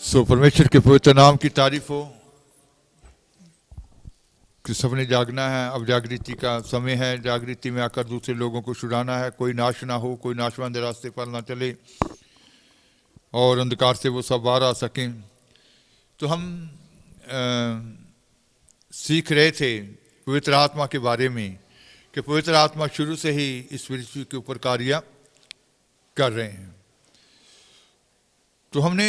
सो परमेश्वर के पवित्र नाम की तारीफ हो कि सबने जागना है। अब जागृति का समय है। जागृति में आकर दूसरे लोगों को छुड़ाना है। कोई नाश ना हो, कोई नाशवंत रास्ते पर ना चले और अंधकार से वो सब बाहर आ सकें। तो हम सीख रहे थे पवित्र आत्मा के बारे में कि पवित्र आत्मा शुरू से ही इस पृथ्वी के ऊपर कार्य कर रहे हैं। तो हमने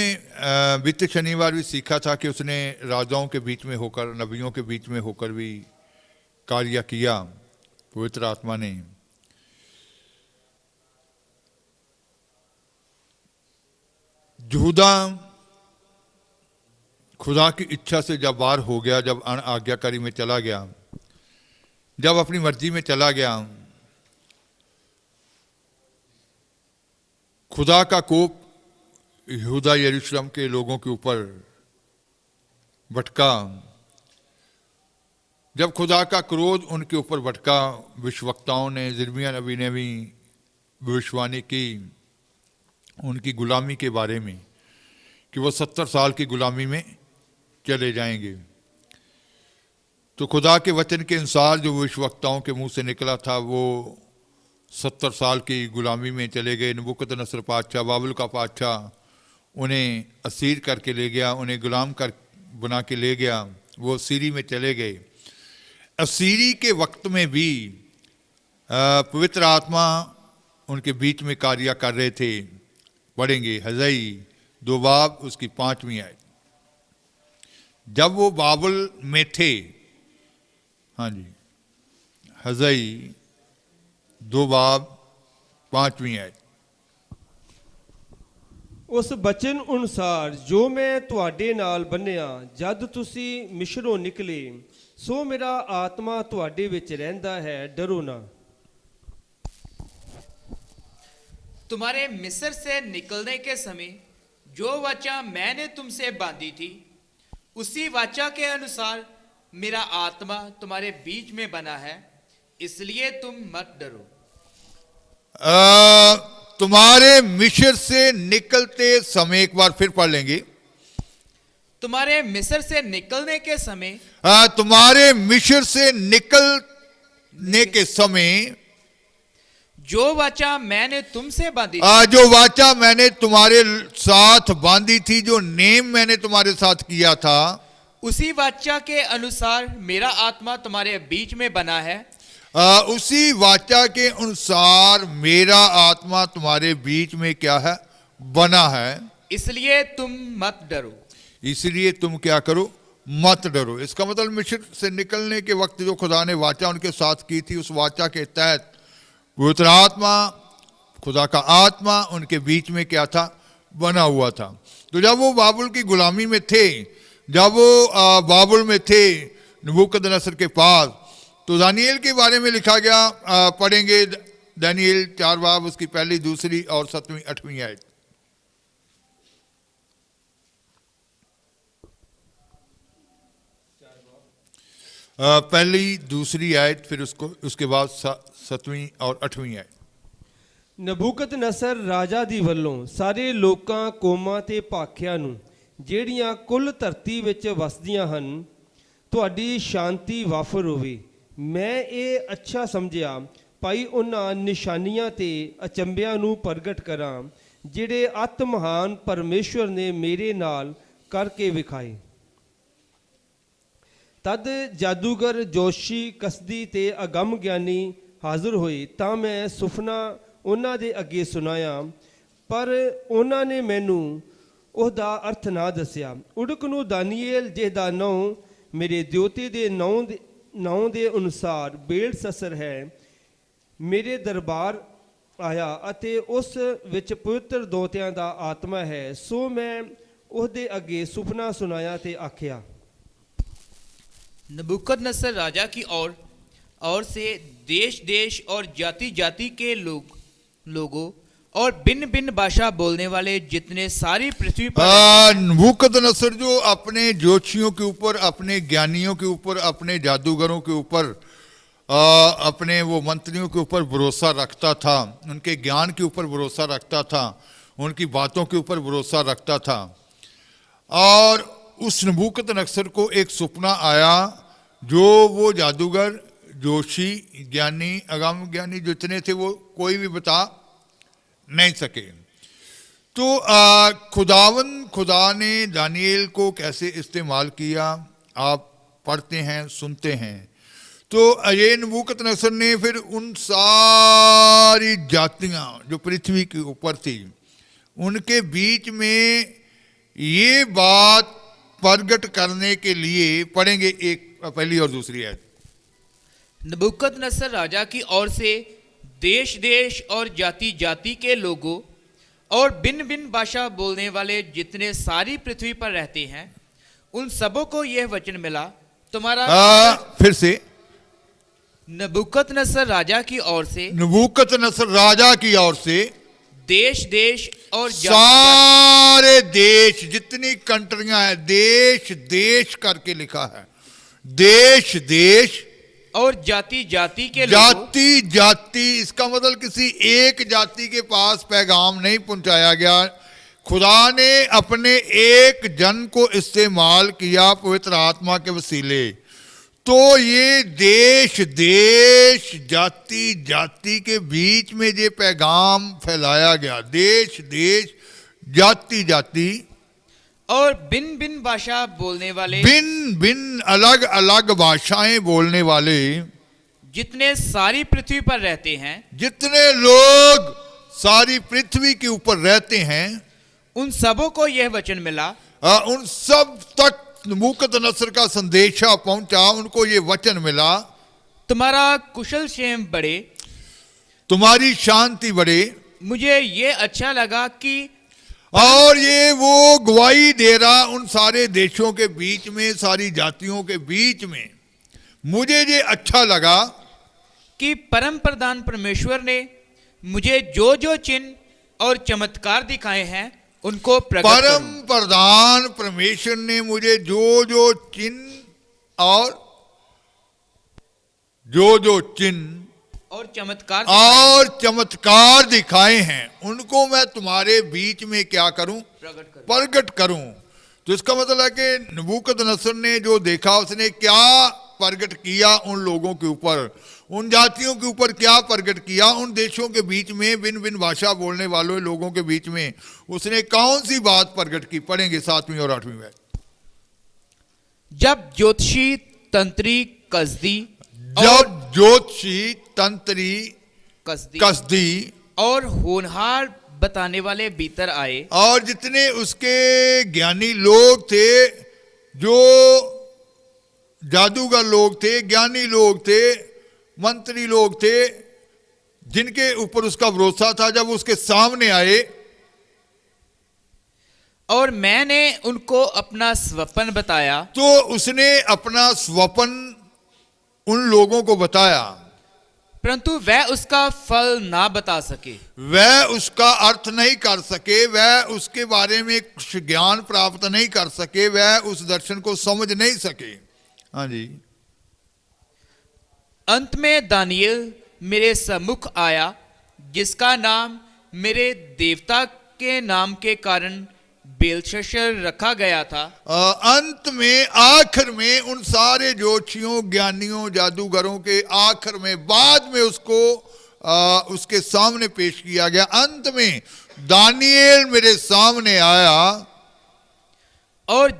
बीते शनिवार भी सीखा था कि उसने राजाओं के बीच में होकर, नबियों के बीच में होकर भी कार्य किया पवित्र आत्मा ने। यहूदा खुदा की इच्छा से जब बाहर हो गया, जब अन आज्ञाकारी में चला गया, जब अपनी मर्जी में चला गया, खुदा का कोप यहूदा यरूशलेम के लोगों के ऊपर भटका। जब खुदा का क्रोध उनके ऊपर भटका, भविष्यवक्ताओं ने, यिर्मयाह नबी ने भी भविष्यवाणी की उनकी गुलामी के बारे में कि वो 70 साल की गुलामी में चले जाएंगे। तो खुदा के वचन के अनुसार जो भविष्यवक्ताओं के मुंह से निकला था वो 70 साल की गुलामी में चले गए। नबूकदनेस्सर पातशाह, बाबुल का पातशाह उन्हें असीर करके ले गया, उन्हें गुलाम कर बना के ले गया। वो असीरी में चले गए। असीरी के वक्त में भी पवित्र आत्मा उनके बीच में कार्य कर रहे थे। पढ़ेंगे हज़ई 2 बाब उसकी 5वीं आयत। जब वो बाबुल में थे, हाँ जी, हज़ई 2 बाब 5वीं आयत। उस बचन अनुसार जो मैं तुहाडे नाल बन्निया जद तुसी मिस्रों निकले, सो मेरा आत्मा तुहाडे विच रहिंदा है, डरो ना। तुम्हारे मिस्र से निकलने के समय जो वाचा मैंने तुमसे बांधी थी, उसी वाचा के अनुसार मेरा आत्मा तुम्हारे बीच में बना है, इसलिए तुम मत डरो। तुम्हारे मिस्र से निकलते समय, एक बार फिर पढ़ लेंगे। तुम्हारे मिस्र से निकलने के समय, तुम्हारे मिस्र से निकलने के समय जो वाचा मैंने तुमसे बांधी जो वाचा मैंने तुम्हारे साथ बांधी थी, जो नेम मैंने तुम्हारे साथ किया था, उसी वाचा के अनुसार मेरा आत्मा तुम्हारे बीच में बना है। उसी वाचा के अनुसार मेरा आत्मा तुम्हारे बीच में क्या है, बना है, इसलिए तुम मत डरो। इसलिए तुम क्या करो, मत डरो। इसका मतलब मिस्र से निकलने के वक्त जो खुदा ने वाचा उनके साथ की थी, उस वाचा के तहत पवित्र आत्मा, खुदा का आत्मा उनके बीच में क्या था, बना हुआ था। तो जब वो बाबुल की गुलामी में थे, जब वो बाबुल में थे नबूकदनेस्सर के पास, तो दानिएल के बारे में लिखा गया। पढ़ेंगे दानिएल 4 बाब उसकी 1, 2 और 7वीं 8वीं आयत। पहली 2 आयत, फिर उसके बाद 7वीं और 8वीं आयत। नबूकदनेस्सर राजा ਦੀ ਵੱਲੋਂ ਸਾਰੇ ਲੋਕਾਂ, ਕੌਮਾਂ ਤੇ ਭਾਖਿਆਂ ਨੂੰ ਜਿਹੜੀਆਂ ਕੁੱਲ ਧਰਤੀ ਵਿੱਚ ਵਸਦੀਆਂ ਹਨ, ਤੁਹਾਡੀ ਸ਼ਾਂਤੀ ਵਾਫਰ ਹੋਵੇ। ਮੈਂ ਇਹ ਅੱਛਾ ਸਮਝਿਆ ਭਾਈ ਉਹਨਾਂ ਨਿਸ਼ਾਨੀਆਂ ਤੇ ਅਚੰਭਿਆਂ ਨੂੰ ਪ੍ਰਗਟ ਕਰਾਂ ਜਿਹੜੇ ਅਤ ਮਹਾਨ ਪਰਮੇਸ਼ਵਰ ਨੇ ਮੇਰੇ ਨਾਲ ਕਰਕੇ ਵਿਖਾਏ। ਤਦ ਜਾਦੂਗਰ, ਜੋਸ਼ੀ, ਕਸਦੀ ਤੇ ਅਗੰਮ ਗਿਆਨੀ ਹਾਜ਼ਰ ਹੋਏ ਤਾਂ ਮੈਂ ਸੁਪਨਾ ਉਹਨਾਂ ਦੇ ਅੱਗੇ ਸੁਣਾਇਆ, ਪਰ ਉਹਨਾਂ ਨੇ ਮੈਨੂੰ ਉਹਦਾ ਅਰਥ ਨਾ ਦੱਸਿਆ। ਉੜਕ ਨੂੰ ਦਾਨੀਏਲ, ਜਿਹਦਾ ਨਾਂ ਮੇਰੇ ਦਿਓਤੇ ਦੇ ਨਾਂ ਦੇ ਅਨੁਸਾਰ ਬੇਲਤਸ਼ੱਸਰ ਹੈ, ਮੇਰੇ ਦਰਬਾਰ ਆਇਆ ਅਤੇ ਉਸ ਵਿੱਚ ਪਵਿੱਤਰ ਦੋਤਿਆਂ ਦਾ ਆਤਮਾ ਹੈ। ਸੋ ਮੈਂ ਉਹਦੇ ਅੱਗੇ ਸੁਪਨਾ ਸੁਣਾਇਆ ਤੇ ਆਖਿਆ, नबूकदनेस्सर राजा की ओर से देश देश और जाति जाति के लोगों और भिन्न भिन्न भाषा बोलने वाले जितने सारी पृथ्वी पर नबूकदनेस्सर जो अपने ज्योतिषियों के ऊपर, अपने ज्ञानियों के ऊपर, अपने जादूगरों के ऊपर, अपने वो मंत्रियों के ऊपर भरोसा रखता था, उनके ज्ञान के ऊपर भरोसा रखता था, उनकी बातों के ऊपर भरोसा रखता था। और उस नबूकतनस्सर को एक सपना आया जो वो जादूगर, जोशी, ज्ञानी, अगम ज्ञानी जितने थे वो कोई भी बता नहीं सके। तो खुदा ने दानिएल को कैसे इस्तेमाल किया आप पढ़ते हैं, सुनते हैं। तो ये नबूकतनस्सर ने फिर उन सारी जातियां जो पृथ्वी के ऊपर थी उनके बीच में ये बात प्रगट करने के लिए पढ़ेंगे एक पहली और दूसरी आयत। नबूकदनेस्सर राजा की ओर से देश देश और जाति जाति के लोगों और भिन्न भिन्न भाषा बोलने वाले जितने सारी पृथ्वी पर रहते हैं उन सबों को यह वचन मिला, तुम्हारा फिर से नबूकदनेस्सर राजा की ओर से, नबूकतनस्सर राजा की ओर से देश देश और सारे देश, जितनी कंट्रियां हैं, देश देश करके लिखा है, देश देश और जाति जाति के जाति जाति, इसका मतलब किसी एक जाति के पास पैगाम नहीं पहुंचाया गया। खुदा ने अपने एक जन को इस्तेमाल किया पवित्र आत्मा के वसीले। तो ये देश देश जाति जाति के बीच में ये पैगाम फैलाया गया, देश देश जाति जाति और भिन्न भिन्न भाषा बोलने वाले, भिन्न भिन्न अलग अलग भाषाएं बोलने वाले जितने सारी पृथ्वी पर रहते हैं, जितने लोग सारी पृथ्वी के ऊपर रहते हैं, उन सबों को यह वचन मिला, उन सब तक नबूकदनेस्सर का संदेशा पहुंचा, उनको ये वचन मिला, तुम्हारा कुशल क्षेम बढ़े, तुम्हारी शांति बढ़े। मुझे ये अच्छा लगा कि, और ये वो गवाही दे रहा उन सारे देशों के बीच में, सारी जातियों के बीच में, मुझे ये अच्छा लगा कि परम प्रधान परमेश्वर ने मुझे जो जो चिन्ह और चमत्कार दिखाए हैं उनको प्रकट परम करूं। प्रधान परमेश्वर ने मुझे जो जो चिन्ह और चमत्कार दिखाए हैं उनको मैं तुम्हारे बीच में क्या करूं, प्रकट करूं। तो इसका मतलब है कि नबूकदनेस्सर ने जो देखा उसने क्या प्रकट किया उन लोगों के ऊपर, उन जातियों के ऊपर क्या प्रकट किया, उन देशों के बीच में भिन्न भिन्न भाषा बोलने वालों लोगों के बीच में उसने कौन सी बात प्रकट की। पढ़ेंगे 7वीं और 8वीं में। जब ज्योतिषी तंत्री कसदी, जब ज्योतिषी तंत्री कसदी और होनहार बताने वाले भीतर आए, और जितने उसके ज्ञानी लोग थे, जो जादूगर लोग थे, ज्ञानी लोग थे, मंत्री लोग थे, जिनके ऊपर उसका भरोसा था, जब उसके सामने आए और मैंने उनको अपना स्वप्न बताया, तो उसने अपना स्वप्न उन लोगों को बताया, परंतु वह उसका फल ना बता सके, वह उसका अर्थ नहीं कर सके, वह उसके बारे में कुछ ज्ञान प्राप्त नहीं कर सके, वह उस दर्शन को समझ नहीं सके। हाँ जी। अंत में दानिएल मेरे सम्मुख आया, जिसका नाम मेरे देवता के नाम के कारण बेलशस्सर रखा गया था। अंत में, आखिर में उन सारे ज्योतिषियों, ज्ञानियों, जादूगरों के आखिर में, बाद में उसको उसके सामने पेश किया गया। अंत में दानिएल मेरे सामने आया, और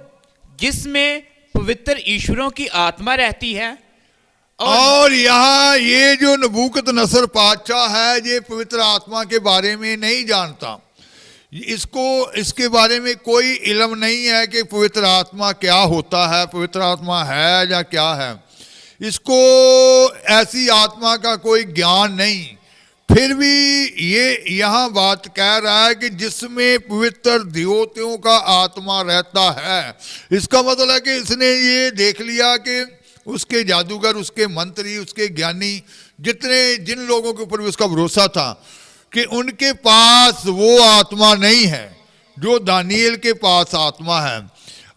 जिसमें पवित्र ईश्वरों की आत्मा रहती है, और यहाँ ये जो नबूकदनेस्सर बादशाह है ये पवित्र आत्मा के बारे में नहीं जानता, इसके बारे में कोई इल्म नहीं है कि पवित्र आत्मा क्या होता है, पवित्र आत्मा है या क्या है, इसको ऐसी आत्मा का कोई ज्ञान नहीं। फिर भी ये यहाँ बात कह रहा है कि जिसमें पवित्र देवताओं का आत्मा रहता है। इसका मतलब है कि इसने ये देख लिया कि उसके जादूगर, उसके मंत्री, उसके ज्ञानी, जिन लोगों के ऊपर भी उसका भरोसा था, कि उनके पास वो आत्मा नहीं है जो दानिएल के पास आत्मा है।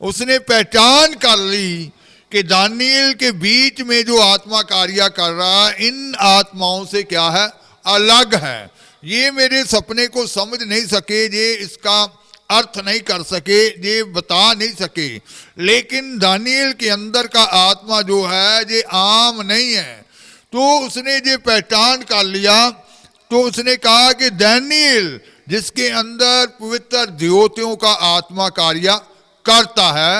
उसने पहचान कर ली कि दानिएल के बीच में जो आत्मा कार्य कर रहा है इन आत्माओं से क्या है, अलग है। ये मेरे सपने को समझ नहीं सके, ये इसका अर्थ नहीं कर सके, ये बता नहीं सके, लेकिन दानियल के अंदर का आत्मा जो है ये आम नहीं है। तो उसने ये पहचान कर लिया, तो उसने कहा कि दानियल जिसके अंदर पवित्र देवताओं का आत्मा कार्य करता है।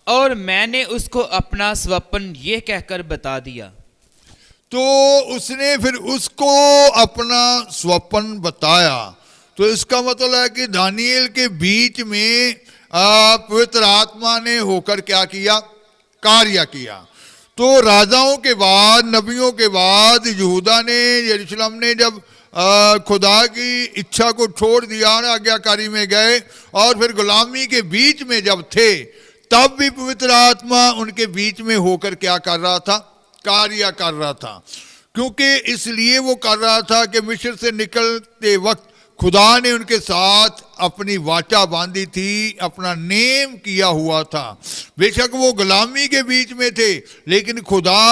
और मैंने उसको अपना स्वप्न ये कहकर बता दिया। तो उसने फिर उसको अपना स्वप्न बताया। तो इसका मतलब है कि दानियल के बीच में पवित्र आत्मा ने होकर क्या किया, कार्य किया। तो राजाओं के बाद, नबियों के बाद यहूदा ने, यरूशलेम ने जब खुदा की इच्छा को छोड़ दिया, आज्ञाकारी में गए और फिर गुलामी के बीच में जब थे, तब भी पवित्र आत्मा उनके बीच में होकर क्या कर रहा था, कार्य कर रहा था। क्योंकि इसलिए वो कर रहा था कि मिस्र से निकलते वक्त खुदा ने उनके साथ अपनी वाचा बांधी थी, अपना नेम किया हुआ था। बेशक वो गुलामी के बीच में थे, लेकिन खुदा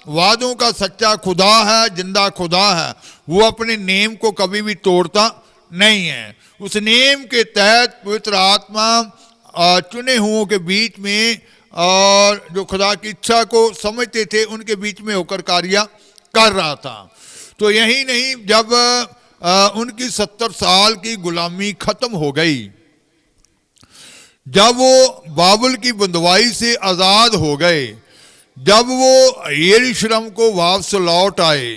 वादों का सच्चा खुदा है, जिंदा खुदा है। वो अपने नेम को कभी भी तोड़ता नहीं है। उस नेम के तहत पवित्र आत्मा चुने हुओं के बीच में और जो खुदा की इच्छा को समझते थे उनके बीच में होकर कार्य कर रहा था। तो यही नहीं, जब उनकी 70 साल की गुलामी खत्म हो गई, जब वो बाबुल की बंदवाई से आजाद हो गए, जब वो यरूशलेम को वापस लौट आए,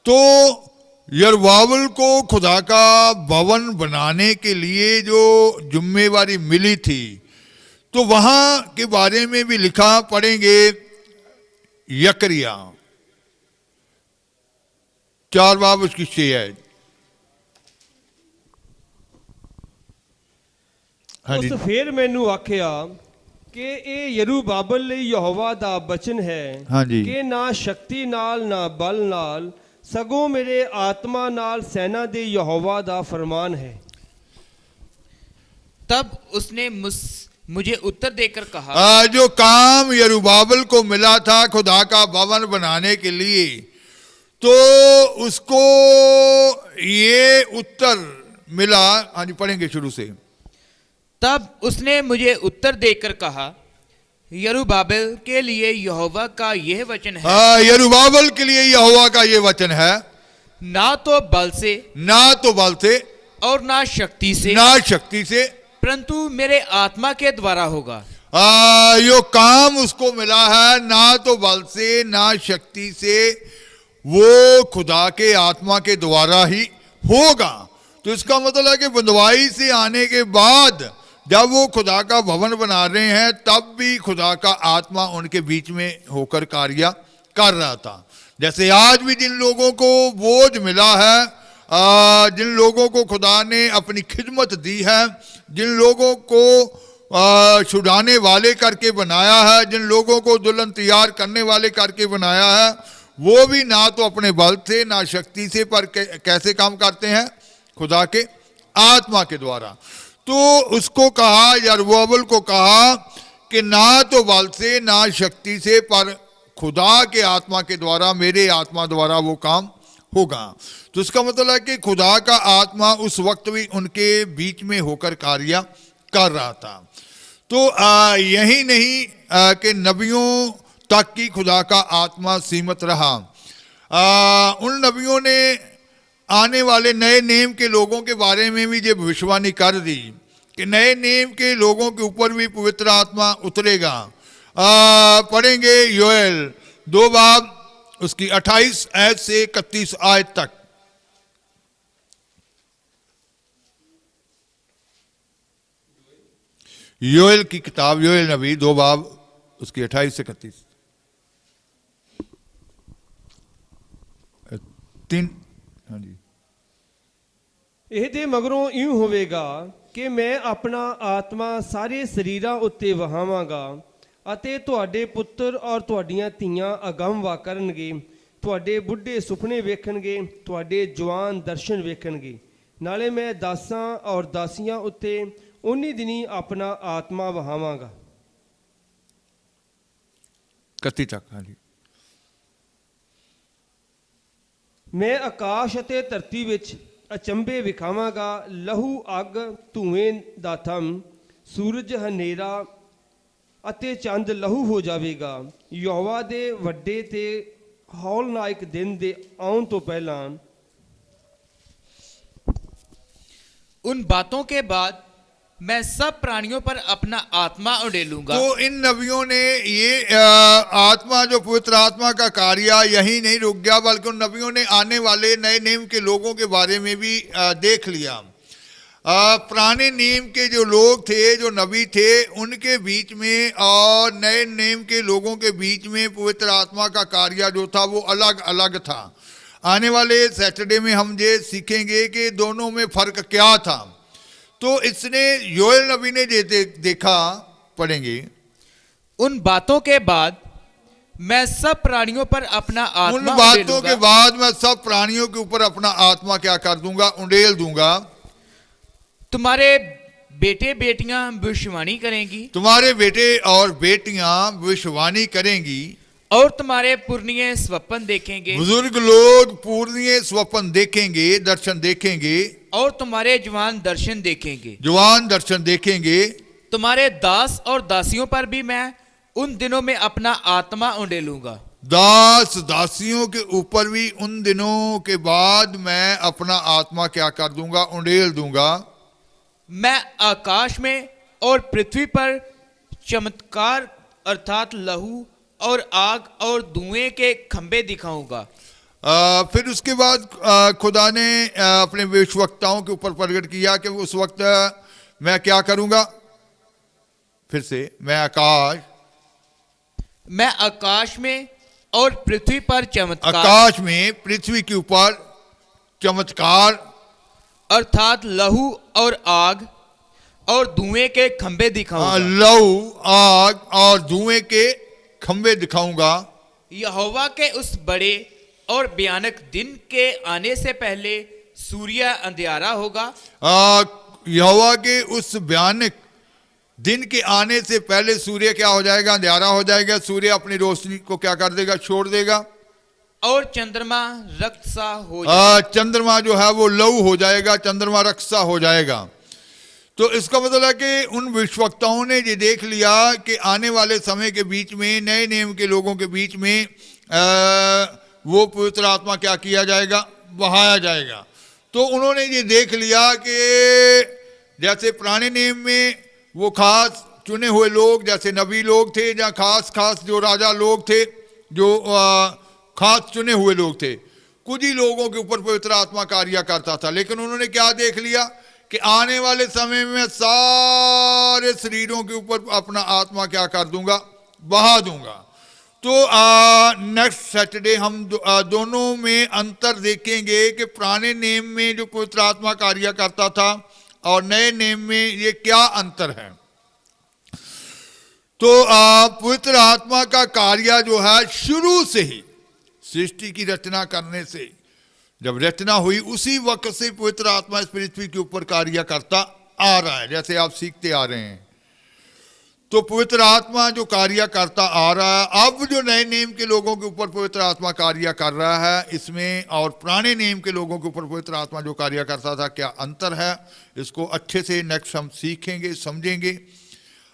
तो यरूब्बाबेल को खुदा का भवन बनाने के लिए जो जिम्मेवारी मिली थी, तो वहां के बारे में भी लिखा, पढ़ेंगे यकरिया 4 बाब उसकी 6 है। हाँ जी। ਉਸ ਫੇਰ ਮੈਨੂੰ ਆਖਿਆ ਕਿ ਇਹ ਯਰੂਬਾਬਲ ਲਈ ਯਹੋਵਾ ਦਾ ਬਚਨ ਹੈ ਹਾਂਜੀ। ਕਿ ਨਾ ਸ਼ਕਤੀ ਨਾਲ ਨਾ ਬਲ ਨਾਲ, ਸਗੋਂ ਮੇਰੇ ਆਤਮਾ ਨਾਲ ਸੈਨਾ ਦੇ ਯਹੋਵਾ ਦਾ ਫਰमान है। तब उसने मुझे उत्तर देकर कहा, जो काम यरूब्बाबेल को मिला था खुदा का भवन बनाने के लिए, तो उसको ये उत्तर मिला। हाँ जी, पढ़ेंगे शुरू से। तब उसने मुझे उत्तर देकर कहा, यरूब्बाबेल के लिए यहोवा का यह वचन है, यरूब्बाबेल के लिए यहोवा का ये वचन है, ना तो बल से, ना तो बल से और ना शक्ति से, ना शक्ति से, परंतु मेरे आत्मा के द्वारा होगा। यो काम उसको मिला है, ना तो बल से ना शक्ति से, वो खुदा के आत्मा के द्वारा ही होगा। तो इसका मतलब है कि बंदवाई से आने के बाद जब वो खुदा का भवन बना रहे हैं, तब भी खुदा का आत्मा उनके बीच में होकर कार्य कर रहा था। जैसे आज भी जिन लोगों को बोझ मिला है, जिन लोगों को खुदा ने अपनी खिदमत दी है, जिन लोगों को छुड़ाने वाले करके बनाया है, जिन लोगों को दुल्हन तैयार करने वाले करके बनाया है, वो भी ना तो अपने बल से ना शक्ति से, पर कैसे काम करते हैं, खुदा के आत्मा के द्वारा। तो उसको कहा, यरूब्बाबेल को कहा कि ना तो बल से ना शक्ति से, पर खुदा के आत्मा के द्वारा, मेरे आत्मा द्वारा वो काम होगा। तो इसका मतलब है कि खुदा का आत्मा उस वक्त भी उनके बीच में होकर कार्य कर रहा था। तो यही नहीं कि नबियों तक की खुदा का आत्मा सीमित रहा। उन नबियों ने आने वाले नए नेम के लोगों के बारे में भी ये भविष्यवाणी कर दी कि नए नेम के लोगों के ऊपर भी पवित्र आत्मा उतरेगा। पढ़ेंगे योएल 2 बाब उसकी 28 आयत से 31 आयत तक। योएल की किताब, योएल नबी 2 बाब उसकी 28 से 31। 3। हाँ जी। ਇਹਦੇ ਮਗਰੋਂ ਇਉਂ ਹੋਵੇਗਾ ਕਿ ਮੈਂ ਆਪਣਾ ਆਤਮਾ ਸਾਰੇ ਸਰੀਰਾਂ ਉੱਤੇ ਵਹਾਵਾਂਗਾ ਅਤੇ ਤੁਹਾਡੇ ਪੁੱਤਰ ਔਰ ਤੁਹਾਡੀਆਂ ਧੀਆਂ ਅਗੰਮ ਵਾ ਕਰਨਗੇ, ਤੁਹਾਡੇ ਬੁੱਢੇ ਸੁਪਨੇ ਵੇਖਣਗੇ, ਤੁਹਾਡੇ ਜਵਾਨ ਦਰਸ਼ਨ ਵੇਖਣਗੇ। ਨਾਲੇ ਮੈਂ ਦਾਸਾਂ ਔਰ ਦਾਸੀਆਂ ਉੱਤੇ ਉਨੀ ਦਿਨੀ ਆਪਣਾ ਆਤਮਾ ਵਹਾਵਾਂਗਾ। 31 ਤੱਕ। हाँ जी। ਮੈਂ ਆਕਾਸ਼ ਅਤੇ ਧਰਤੀ ਵਿੱਚ ਅਚੰਭੇ ਵਿਖਾਵਾਂਗਾ, ਲਹੂ ਅੱਗ ਧੂਏ ਦਾ ਥੰਮ, ਸੂਰਜ ਹਨੇਰਾ ਅਤੇ ਚੰਦ ਲਹੂ ਹੋ ਜਾਵੇਗਾ। ਯਹੋਵਾ ਦੇ ਵੱਡੇ ਤੇ ਹੌਲਨਾਇਕ ਦਿਨ ਦੇ ਆਉਣ ਤੋਂ ਪਹਿਲਾਂ उन बातों के बाद मैं सब प्राणियों पर अपना आत्मा उड़ेलूंगा। तो इन नबियों ने ये आत्मा, जो पवित्र आत्मा का कार्य यही नहीं रुक गया, बल्कि उन नबियों ने आने वाले नए नियम के लोगों के बारे में भी देख लिया। पुराने नियम के जो लोग थे, जो नबी थे, उनके बीच में और नए नियम के लोगों के बीच में पवित्र आत्मा का कार्य जो था वो अलग अलग था। आने वाले सैटरडे में हम ये सीखेंगे कि दोनों में फर्क क्या था। तो इसने योएल नबी ने ये देखा, पढ़ेंगे। उन बातों के बाद मैं सब प्राणियों पर अपना उन आत्मा बातों के उड़ेलूंगा। बाद मैं सब प्राणियों के ऊपर अपना आत्मा क्या कर दूंगा, उंडेल दूंगा। तुम्हारे बेटे बेटियां भविष्यवाणी करेंगी, तुम्हारे बेटे और बेटियां भविष्यवाणी करेंगी, और तुम्हारे पुरनिये स्वप्न देखेंगे, बुजुर्ग लोग पूर्णिय स्वप्न देखेंगे, दर्शन देखेंगे, और तुम्हारे जवान दर्शन देखेंगे। जवान दर्शन देखेंगे। तुम्हारे दास और दासियों पर भी मैं उन दिनों में अपना आत्मा उड़ेलूंगा। दास दासियों के ऊपर भी उन दिनों के बाद मैं अपना आत्मा क्या कर दूंगा, उंडेल दूंगा। मैं आकाश में और पृथ्वी पर चमत्कार अर्थात लहू और आग और धुएं के खंबे दिखाऊंगा। फिर उसके बाद खुदा ने अपने भविष्यवक्ताओं के ऊपर प्रकट किया कि उस वक्त मैं क्या करूंगा। फिर से मैं आकाश में और पृथ्वी पर चमत्कार, आकाश में पृथ्वी के ऊपर चमत्कार अर्थात लहू और आग और धुएं के खंबे दिखाऊंगा। लहू, आग और धुएं के खंबे दिखाऊंगा। यहोवा के उस बड़े और भयानक दिन के आने से पहले सूर्य अंधियारा होगा। यहोवा के उस भयानक दिन के आने से पहले सूर्य क्या हो जाएगा, अंधियारा हो जाएगा। सूर्य अपनी रोशनी को क्या कर देगा, छोड़ देगा, और चंद्रमा रक्त सा हो जाएगा। चंद्रमा जो है वो लहू हो जाएगा, चंद्रमा रक्त सा हो जाएगा। तो इसका मतलब है कि उन भविष्यवक्ताओं ने ये देख लिया कि आने वाले समय के बीच में, नए नियम के लोगों के बीच में वो पवित्र आत्मा क्या किया जाएगा, बहाया जाएगा। तो उन्होंने ये देख लिया कि जैसे पुराने नियम में वो खास चुने हुए लोग, जैसे नबी लोग थे, या खास खास जो राजा लोग थे, जो खास चुने हुए लोग थे, कुछ ही लोगों के ऊपर पवित्र आत्मा कार्य करता था। लेकिन उन्होंने क्या देख लिया कि आने वाले समय में सारे शरीरों के ऊपर अपना आत्मा क्या कर दूंगा, बहा दूंगा। तो नेक्स्ट सैटरडे हम दोनों में अंतर देखेंगे कि पुराने नियम में जो पवित्र आत्मा कार्य करता था और नए नियम में ये क्या अंतर है। तो पवित्र आत्मा का कार्य जो है शुरू से ही, सृष्टि की रचना करने से, जब रचना हुई उसी वक्त से पवित्र आत्मा इस पृथ्वी के ऊपर कार्य करता आ रहा है, जैसे आप सीखते आ रहे हैं। तो पवित्र आत्मा जो कार्य करता आ रहा है, अब जो नए नियम के लोगों के ऊपर पवित्र आत्मा कार्य कर रहा है, इसमें और पुराने नियम के लोगों के ऊपर पवित्र आत्मा जो कार्य करता था, क्या अंतर है, इसको अच्छे से नेक्स्ट हम सीखेंगे, समझेंगे,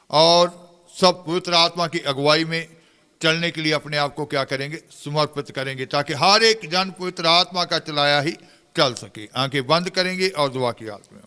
और सब पवित्र आत्मा की अगुवाई में चलने के लिए अपने आप को क्या करेंगे, समर्पित करेंगे, ताकि हर एक जन पवित्र आत्मा का चलाया ही चल सके। आंखें बंद करेंगे और दुआ की हालत में।